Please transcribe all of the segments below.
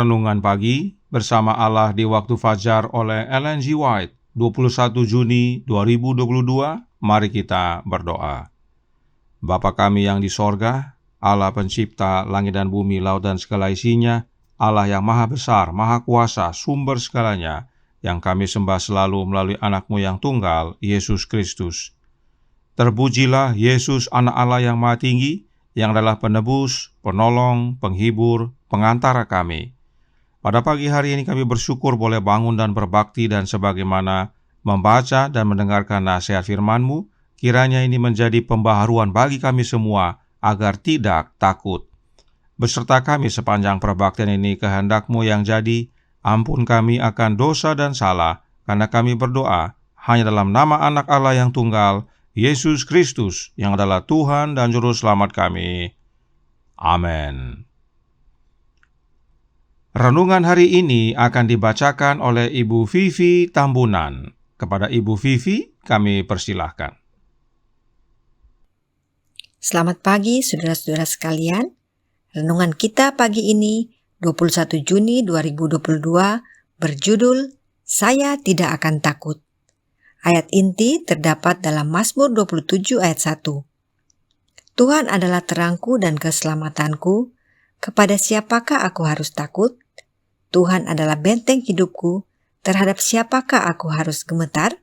Renungan Pagi bersama Allah di Waktu Fajar oleh Ellen G. White, 21 Juni 2022. Mari kita berdoa. Bapa kami yang di sorga, Allah pencipta langit dan bumi, laut dan segala isinya, Allah yang maha besar, maha kuasa, sumber segalanya, yang kami sembah selalu melalui anak-Mu yang tunggal, Yesus Kristus. Terpujilah Yesus, anak Allah yang maha tinggi, yang adalah penebus, penolong, penghibur, pengantara kami. Pada pagi hari ini kami bersyukur boleh bangun dan berbakti, dan sebagaimana membaca dan mendengarkan nasihat firman-Mu, kiranya ini menjadi pembaharuan bagi kami semua, agar tidak takut. Beserta kami sepanjang perbaktian ini, kehendak-Mu yang jadi, ampun kami akan dosa dan salah, karena kami berdoa hanya dalam nama anak Allah yang tunggal, Yesus Kristus, yang adalah Tuhan dan Juru Selamat kami. Amin. Renungan hari ini akan dibacakan oleh Ibu Vivi Tambunan. Kepada Ibu Vivi, kami persilahkan. Selamat pagi saudara-saudara sekalian. Renungan kita pagi ini, 21 Juni 2022, berjudul Saya Tidak Akan Takut. Ayat inti terdapat dalam Mazmur 27 ayat 1. Tuhan adalah terangku dan keselamatanku, kepada siapakah aku harus takut? Tuhan adalah benteng hidupku, terhadap siapakah aku harus gemetar?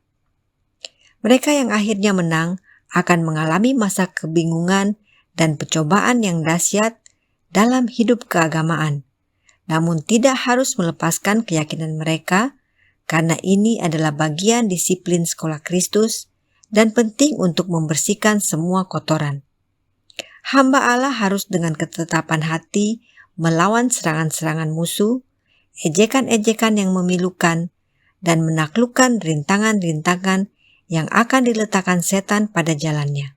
Mereka yang akhirnya menang akan mengalami masa kebingungan dan pencobaan yang dahsyat dalam hidup keagamaan, namun tidak harus melepaskan keyakinan mereka, karena ini adalah bagian disiplin sekolah Kristus dan penting untuk membersihkan semua kotoran. Hamba Allah harus dengan ketetapan hati melawan serangan-serangan musuh, ejekan-ejekan yang memilukan, dan menaklukkan rintangan-rintangan yang akan diletakkan setan pada jalannya.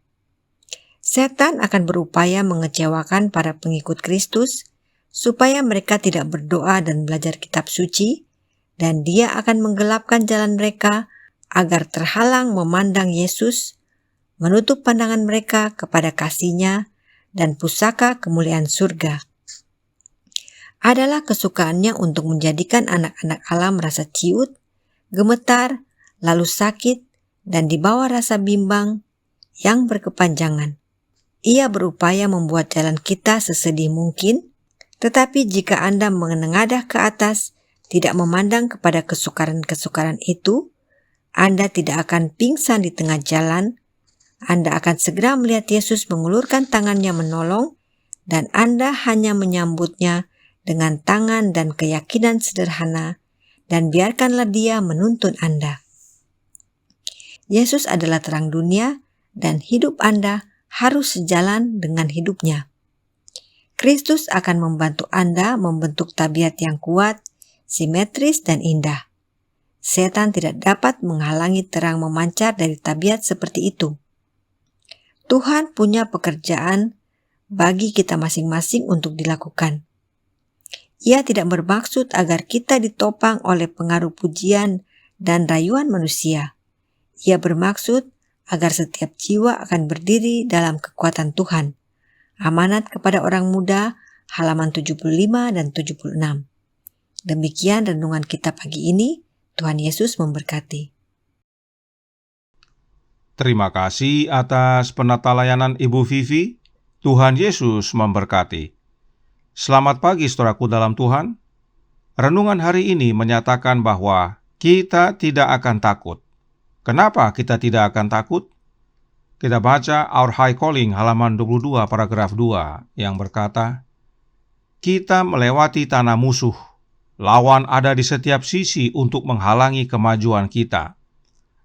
Setan akan berupaya mengecewakan para pengikut Kristus supaya mereka tidak berdoa dan belajar kitab suci, dan dia akan menggelapkan jalan mereka agar terhalang memandang Yesus, menutup pandangan mereka kepada kasih-Nya dan pusaka kemuliaan surga. Adalah kesukaannya untuk menjadikan anak-anak Allah merasa ciut, gemetar, lalu sakit, dan dibawa rasa bimbang yang berkepanjangan. Ia berupaya membuat jalan kita sesedih mungkin, tetapi jika Anda menengadah ke atas, tidak memandang kepada kesukaran-kesukaran itu, Anda tidak akan pingsan di tengah jalan. Anda akan segera melihat Yesus mengulurkan tangannya menolong, dan Anda hanya menyambutnya dengan tangan dan keyakinan sederhana, dan biarkanlah Dia menuntun Anda. Yesus adalah terang dunia, dan hidup Anda harus sejalan dengan hidupnya. Kristus akan membantu Anda membentuk tabiat yang kuat, simetris, dan indah. Setan tidak dapat menghalangi terang memancar dari tabiat seperti itu. Tuhan punya pekerjaan bagi kita masing-masing untuk dilakukan. Ia tidak bermaksud agar kita ditopang oleh pengaruh pujian dan rayuan manusia. Ia bermaksud agar setiap jiwa akan berdiri dalam kekuatan Tuhan. Amanat kepada orang muda, halaman 75 dan 76. Demikian renungan kita pagi ini. Tuhan Yesus memberkati. Terima kasih atas penata layanan Ibu Vivi. Tuhan Yesus memberkati. Selamat pagi saudaraku dalam Tuhan. Renungan hari ini menyatakan bahwa kita tidak akan takut. Kenapa kita tidak akan takut? Kita baca Our High Calling halaman 22 paragraf 2 yang berkata, kita melewati tanah musuh. Lawan ada di setiap sisi untuk menghalangi kemajuan kita.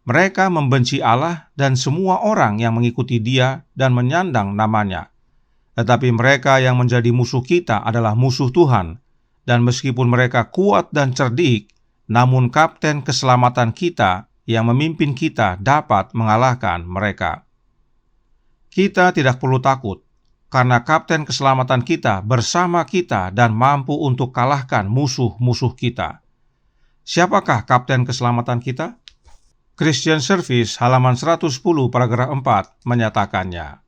Mereka membenci Allah dan semua orang yang mengikuti Dia dan menyandang namanya. Tetapi mereka yang menjadi musuh kita adalah musuh Tuhan. Dan meskipun mereka kuat dan cerdik, namun kapten keselamatan kita yang memimpin kita dapat mengalahkan mereka. Kita tidak perlu takut, karena kapten keselamatan kita bersama kita dan mampu untuk kalahkan musuh-musuh kita. Siapakah kapten keselamatan kita? Christian Service halaman 110 paragraf 4 menyatakannya.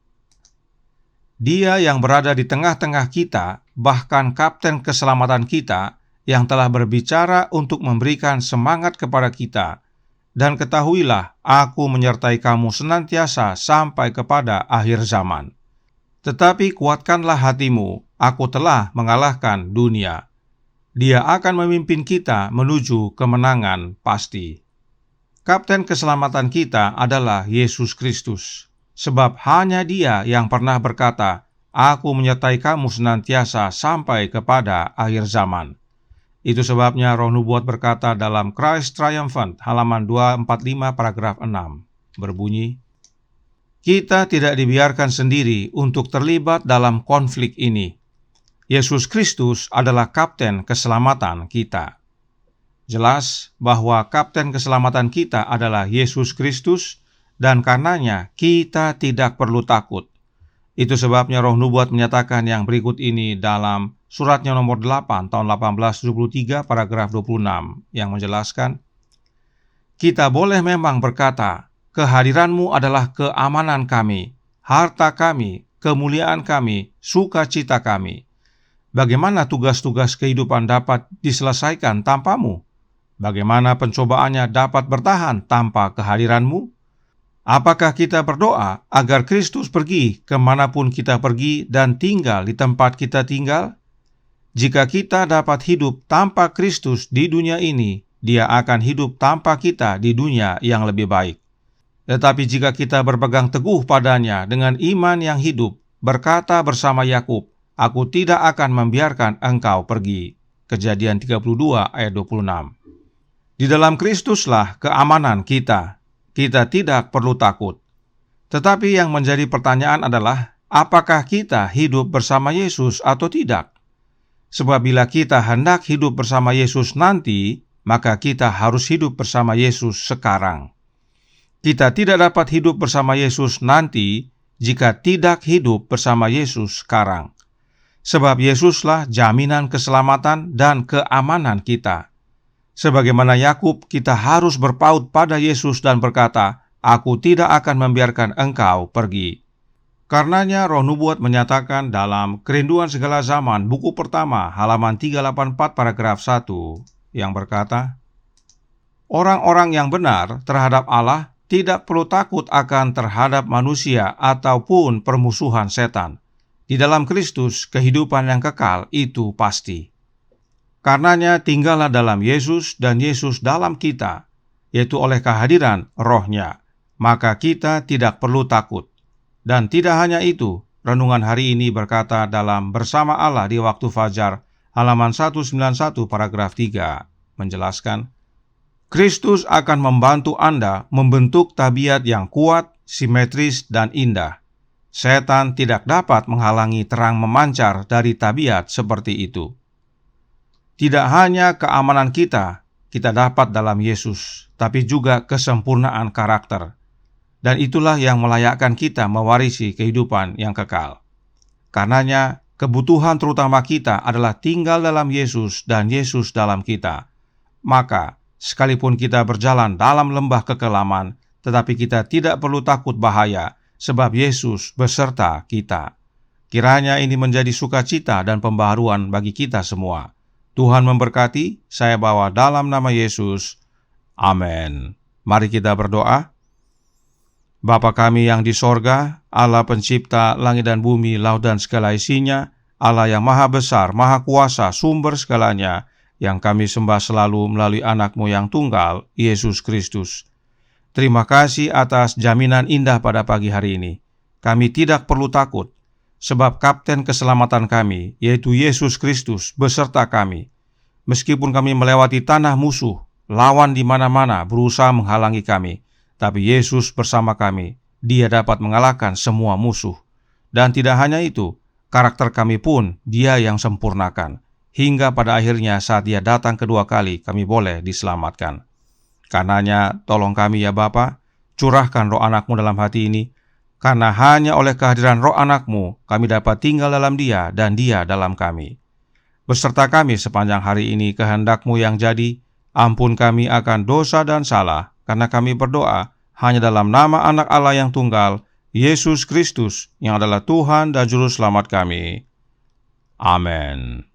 Dia yang berada di tengah-tengah kita, bahkan kapten keselamatan kita, yang telah berbicara untuk memberikan semangat kepada kita. Dan ketahuilah, aku menyertai kamu senantiasa sampai kepada akhir zaman. Tetapi kuatkanlah hatimu, aku telah mengalahkan dunia. Dia akan memimpin kita menuju kemenangan pasti. Kapten keselamatan kita adalah Yesus Kristus, sebab hanya Dia yang pernah berkata, "Aku menyertai kamu senantiasa sampai kepada akhir zaman." Itu sebabnya Roh Nubuat berkata dalam Christ Triumphant halaman 245 paragraf 6 berbunyi, "Kita tidak dibiarkan sendiri untuk terlibat dalam konflik ini. Yesus Kristus adalah kapten keselamatan kita." Jelas bahwa kapten keselamatan kita adalah Yesus Kristus, dan karenanya kita tidak perlu takut. Itu sebabnya Roh Nubuat menyatakan yang berikut ini dalam suratnya nomor 8 tahun 1873 paragraf 26 yang menjelaskan, "Kita boleh memang berkata, kehadiranmu adalah keamanan kami, harta kami, kemuliaan kami, sukacita kami. Bagaimana tugas-tugas kehidupan dapat diselesaikan tanpamu? Bagaimana pencobaannya dapat bertahan tanpa kehadiranmu? Apakah kita berdoa agar Kristus pergi kemanapun kita pergi dan tinggal di tempat kita tinggal? Jika kita dapat hidup tanpa Kristus di dunia ini, Dia akan hidup tanpa kita di dunia yang lebih baik. Tetapi jika kita berpegang teguh padanya dengan iman yang hidup, berkata bersama Yakub, 'Aku tidak akan membiarkan engkau pergi.' Kejadian 32 ayat 26. Di dalam Kristuslah keamanan kita. Kita tidak perlu takut. Tetapi yang menjadi pertanyaan adalah, apakah kita hidup bersama Yesus atau tidak? Sebab bila kita hendak hidup bersama Yesus nanti, maka kita harus hidup bersama Yesus sekarang. Kita tidak dapat hidup bersama Yesus nanti jika tidak hidup bersama Yesus sekarang. Sebab Yesuslah jaminan keselamatan dan keamanan kita. Sebagaimana Yakub, kita harus berpaut pada Yesus dan berkata, "Aku tidak akan membiarkan engkau pergi." Karenanya Roh Nubuat menyatakan dalam Kerinduan Segala Zaman buku pertama halaman 384 paragraf 1 yang berkata, "Orang-orang yang benar terhadap Allah tidak perlu takut akan terhadap manusia ataupun permusuhan setan. Di dalam Kristus kehidupan yang kekal itu pasti. Karenanya tinggallah dalam Yesus dan Yesus dalam kita, yaitu oleh kehadiran Roh-Nya, maka kita tidak perlu takut." Dan tidak hanya itu, renungan hari ini berkata dalam Bersama Allah di Waktu Fajar, halaman 191 paragraf 3, menjelaskan, "Kristus akan membantu Anda membentuk tabiat yang kuat, simetris, dan indah. Setan tidak dapat menghalangi terang memancar dari tabiat seperti itu." Tidak hanya keamanan kita dapat dalam Yesus, tapi juga kesempurnaan karakter. Dan itulah yang melayakkan kita mewarisi kehidupan yang kekal. Karenanya, kebutuhan terutama kita adalah tinggal dalam Yesus dan Yesus dalam kita. Maka, sekalipun kita berjalan dalam lembah kekelaman, tetapi kita tidak perlu takut bahaya, sebab Yesus beserta kita. Kiranya ini menjadi sukacita dan pembaharuan bagi kita semua. Tuhan memberkati, saya bawa dalam nama Yesus. Amin. Mari kita berdoa. Bapa kami yang di sorga, Allah pencipta langit dan bumi, laut dan segala isinya, Allah yang maha besar, maha kuasa, sumber segalanya, yang kami sembah selalu melalui anak-Mu yang tunggal, Yesus Kristus. Terima kasih atas jaminan indah pada pagi hari ini. Kami tidak perlu takut, sebab kapten keselamatan kami, yaitu Yesus Kristus, beserta kami. Meskipun kami melewati tanah musuh, lawan di mana-mana berusaha menghalangi kami, tapi Yesus bersama kami. Dia dapat mengalahkan semua musuh. Dan tidak hanya itu, karakter kami pun Dia yang sempurnakan. Hingga pada akhirnya saat Dia datang kedua kali, kami boleh diselamatkan. Karenanya, tolong kami ya Bapa, curahkan roh anak-Mu dalam hati ini, karena hanya oleh kehadiran roh anak-Mu, kami dapat tinggal dalam Dia dan Dia dalam kami. Beserta kami sepanjang hari ini kehendak-Mu yang jadi, ampun kami akan dosa dan salah, karena kami berdoa hanya dalam nama anak Allah yang tunggal, Yesus Kristus, yang adalah Tuhan dan Juru Selamat kami. Amin.